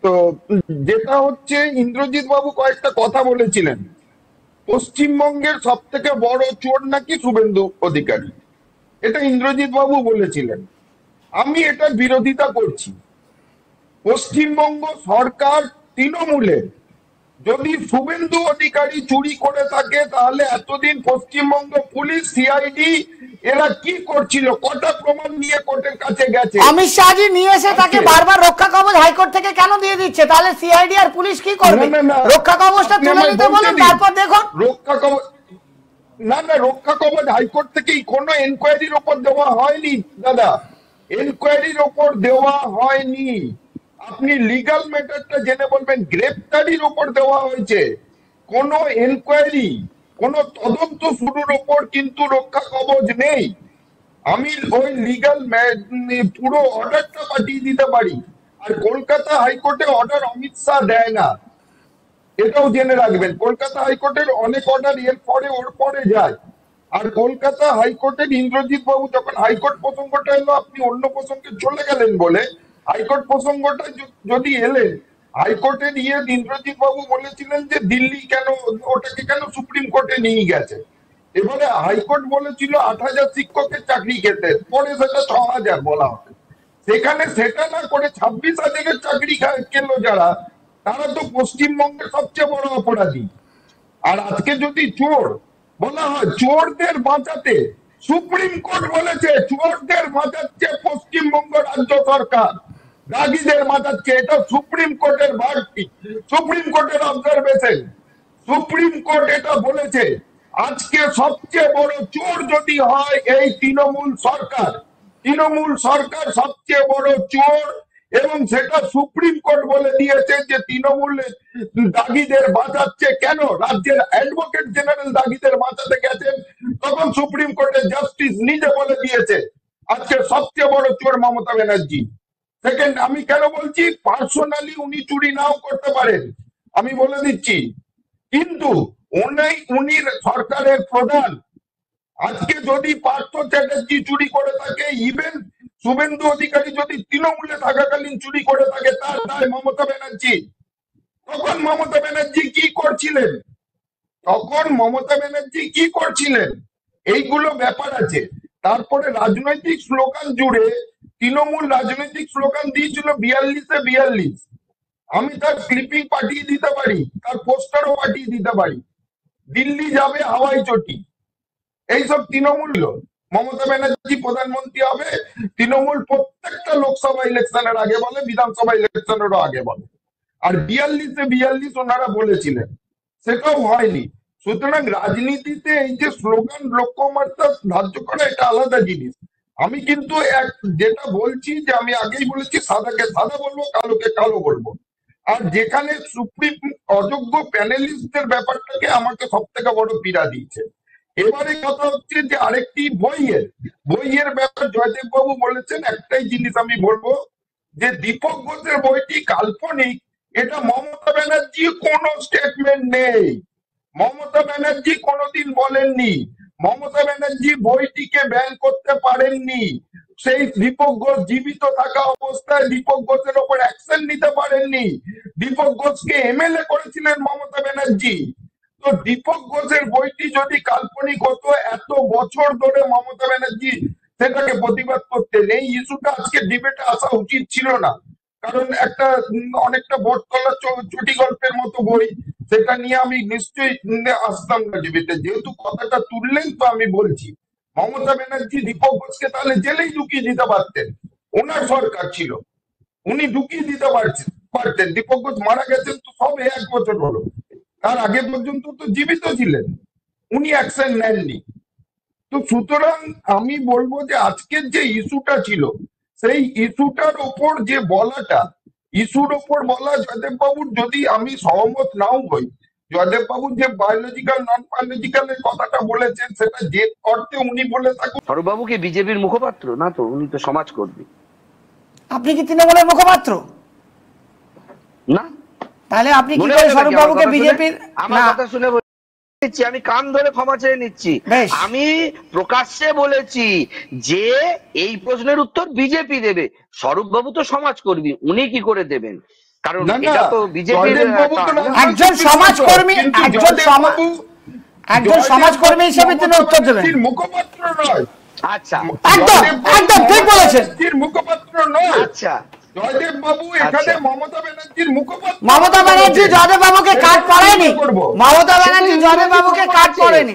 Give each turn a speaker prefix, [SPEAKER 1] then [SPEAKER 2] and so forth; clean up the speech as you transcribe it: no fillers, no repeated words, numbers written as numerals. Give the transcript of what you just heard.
[SPEAKER 1] তো যেটা হচ্ছে, ইন্দ্রজিৎ বাবু কয়েকটা কথা বলেছিলেন। পশ্চিমবঙ্গের সব থেকে বড় চোর নাকি শুভেন্দু অধিকারী, এটা ইন্দ্রজিৎ বাবু বলেছিলেন। আমি এটার বিরোধিতা করছি। পশ্চিমবঙ্গ সরকার তৃণমূলের, যদি শুভেন্দু অধিকারী চুরি করে থাকে তাহলে এতদিন পশ্চিমবঙ্গ পুলিশ, সিআইডি এরা কি করছিল? কটা প্রমাণ নিয়ে কোর্টের কাছে গেছে?
[SPEAKER 2] অমিত শাহজি নিয়ে এসে তাকে বারবার রক্ষা কবচ হাইকোর্ট থেকে কেন দিয়ে দিচ্ছে? তাহলে সিআইডি আর পুলিশ কি করবে? রক্ষা কবচটা তুলে নিতে বলেন, তারপর দেখুন।
[SPEAKER 1] রক্ষা কবচ না, রক্ষা কবচ হাইকোর্ট থেকেই কোনো এনকোয়ারির ওপর দেওয়া হয়নি দাদা, এনকোয়ারির ওপর দেওয়া হয়নি। আপনি লিগাল ম্যাটারটা জেনে বলবেন। গ্রেপ্তারির ওপর দেওয়া হয়েছে, কোনো এনকোয়ারি, কোনো তদন্ত শুরুর ওপর কিন্তু রক্ষা কবচ নেই। আমি ওই লিগাল পুরো অর্ডারটা পাঠিয়ে দিতে পারি। আর কলকাতা হাইকোর্টে অর্ডার অমিত শাহ দেয় না, এটাও জেনে রাখবেন। কলকাতা হাইকোর্টের অনেক অর্ডার এর পরে ওর পরে যায়। আর কলকাতা হাইকোর্টের ইন্দ্রজিৎ বাবু যখন হাইকোর্ট প্রসঙ্গটা এলো, আপনি অন্য প্রসঙ্গে চলে গেলেন বলে হাইকোর্ট প্রসঙ্গটা যদি এলেন, হাইকোর্টের ইন্দ্রজিৎ বাবু বলেছিলেন যে দিল্লি কেন ওটাকে কেন সুপ্রিম কোর্টে নিয়ে গেছে। এবারে হাইকোর্ট বলেছিল 8,000 শিক্ষকের চাকরি খেতে, পরে সেটা 6,000 বলা হবে। সেখানে সেটা না করে 26,000-এর চাকরি খেলো যারা, তারা তো পশ্চিমবঙ্গের সবচেয়ে বড় অপরাধী। আর আজকে যদি চোর বলা হয়, চোরদের বাঁচাতে সুপ্রিম কোর্ট বলেছে চোরদের বাঁচাচ্ছে পশ্চিমবঙ্গ রাজ্য সরকার, দাগিদের বাঁচাচ্ছে। এটা সুপ্রিম কোর্টের ভার্ডিক্ট, সুপ্রিম কোর্টের অবজারভেশন, সুপ্রিম কোর্ট এটা বলেছে। আজকে সবচেয়ে বড় চোর যদি হয় এই তৃণমূল সরকার, তৃণমূল সরকার সবচেয়ে বড় চোর। এবং সেটা সুপ্রিম কোর্ট বলে দিয়েছে যে তৃণমূল দাগিদের বাঁচাচ্ছে। কেন? রাজ্যের অ্যাডভোকেট জেনারেল দাগিদের বাঁচাতে গেছেন, তখন সুপ্রিম কোর্টের জাস্টিস নিজে বলে দিয়েছে আজকে সবচেয়ে বড় চোর মমতা ব্যানার্জি। সেকেন্ড, আমি কেন বলছি, পার্সোনালি উনি চুরি নাও করতে পারেন, আমি বলে দিচ্ছি, কিন্তু উনি সরকারের প্রধান। আজকে যদি পার্থ চ্যাটার্জি চুরি করে থাকে, ইভেন শুভেন্দু অধিকারী যদি তৃণমূলে থাকাকালীন চুরি করে থাকে, তার দায় মমতা ব্যানার্জি। তখন মমতা ব্যানার্জি কি করছিলেন? এইগুলো ব্যাপার আছে। তারপরে রাজনৈতিক স্লোগান জুড়ে তৃণমূল রাজনৈতিক স্লোগান দিয়েছিল 42-এ 42। আমি তার ক্লিপিং পাঠিয়ে দিতে পারি, তার পোস্টারও পাঠিয়ে দিতে পারি। দিল্লি যাবে হাওয়াই চটি, এইসব তৃণমূল। মমতা ব্যানার্জি প্রধানমন্ত্রী হবে, তৃণমূল প্রত্যেকটা লোকসভা ইলেকশনের আগে বলে, বিধানসভা ইলেকশনেরও আগে বলে। আর 42-এ 42 ওনারা বলেছিলেন, সেটাও হয়নি। সুতরাং রাজনীতিতে এই যে স্লোগান লক্ষ্যমাত্রা ধার্য করা, এটা আলাদা জিনিস। আমি কিন্তু যেটা বলছি, যে আমি আগেই বলেছি, সাদাকে সাদা বলবো, কালোকে কালো বলবো। আর যেখানে সুপ্রিম অযোগ্য প্যানেলিস্টদের ব্যাপারটাকে আমাকে সব থেকে বড় পীড়া দিয়েছে। এবারে কথা হচ্ছে যে আরেকটি বইয়ের ব্যাপার জয়দেব বাবু বলেছেন। একটাই জিনিস আমি বলবো, যে দীপক ঘোষের বইটি কাল্পনিক, এটা মমতা ব্যানার্জি কোনো স্টেটমেন্ট নেই, মমতা ব্যানার্জি কোনোদিন বলেননি। মমতা ব্যানার্জি বইটিকে ব্যান করতে পারেননি। সেই দীপক ঘোষ জীবিত থাকা অবস্থায় দীপক ঘোষের ওপর অ্যাকশন নিতে পারেননি। দীপক ঘোষকে এমএলএ করেছিলেন মমতা ব্যানার্জি। তো দীপক ঘোষের বইটি যদি কাল্পনিক হতো, এত বছর ধরে মমতা ব্যানার্জি সেটাকে প্রতিবাদ করতেন। এই ইস্যুটা আজকে ডিবেটে আসা উচিত ছিল না, কারণ একটা অনেকটা বটতলা চটি গল্পের মতো বই, সেটা নিয়ে আমি নিশ্চয়ই আসতাম না ডিবেটে। যেহেতু কথাটা তুললেন, তো আমি বলছি, মমতা ব্যানার্জি দীপক ঘোষকে তাহলে জেলেই ঢুকিয়ে দিতে পারতেন, ওনার সরকার ছিল, উনি ঢুকিয়ে দিতে পারতেন। দীপক ঘোষ মারা গেছেন তো সবে 1 বছর হলো, তার আগে পর্যন্ত তো জীবিত ছিলেন, উনি অ্যাকশন নেননি। তো সুতরাং আমি বলবো যে আজকের যে ইস্যুটা ছিল, সেই ইস্যুটার ওপর যে বলাটা, ইস্যুর ওপর বলা, জয়দেব বাবুর যদি আমি সহমত নাও হই, জয়দেব বাবু যে বায়োলজিক্যাল নন বায়োলজিক্যালের কথাটা বলেছেন, সেটা যে অর্থে উনি বলে থাকুন।
[SPEAKER 3] স্বরূপবাবু কি বিজেপির মুখপাত্র না? তো উনি তো সমাজকর্মী।
[SPEAKER 2] আপনি কি তৃণমূলের মুখপাত্র
[SPEAKER 3] না?
[SPEAKER 2] তাহলে আপনি কি করে স্বরূপবাবুকে বিজেপির?
[SPEAKER 3] আমার কথা শুনে আমি কান ধরে ক্ষমা চেয়ে নিচ্ছি। আমি প্রকাশ্যে বলেছি যে এই প্রশ্নের উত্তর বিজেপি দেবে, স্বরূপবাবু তো সমাজকর্মী, উনি কি করে দেবেন? কারণ এটা তো বিজেপির
[SPEAKER 2] একজন সমাজকর্মী হিসেবে তিনি উত্তর দেবেন।
[SPEAKER 1] মুখপাত্র নয়।
[SPEAKER 3] আচ্ছা,
[SPEAKER 2] একদম একদম ঠিক বলেছেন।
[SPEAKER 1] মুখপাত্র নয়।
[SPEAKER 3] আচ্ছা,
[SPEAKER 1] জয়দেব বাবু এখানে মমতা ব্যানার্জির মুখপাত্র।
[SPEAKER 2] মমতা ব্যানার্জি জয়দেব বাবুকে কাট করেনি। মমতা ব্যানার্জি জয়দেব বাবুকে কাট করেনি।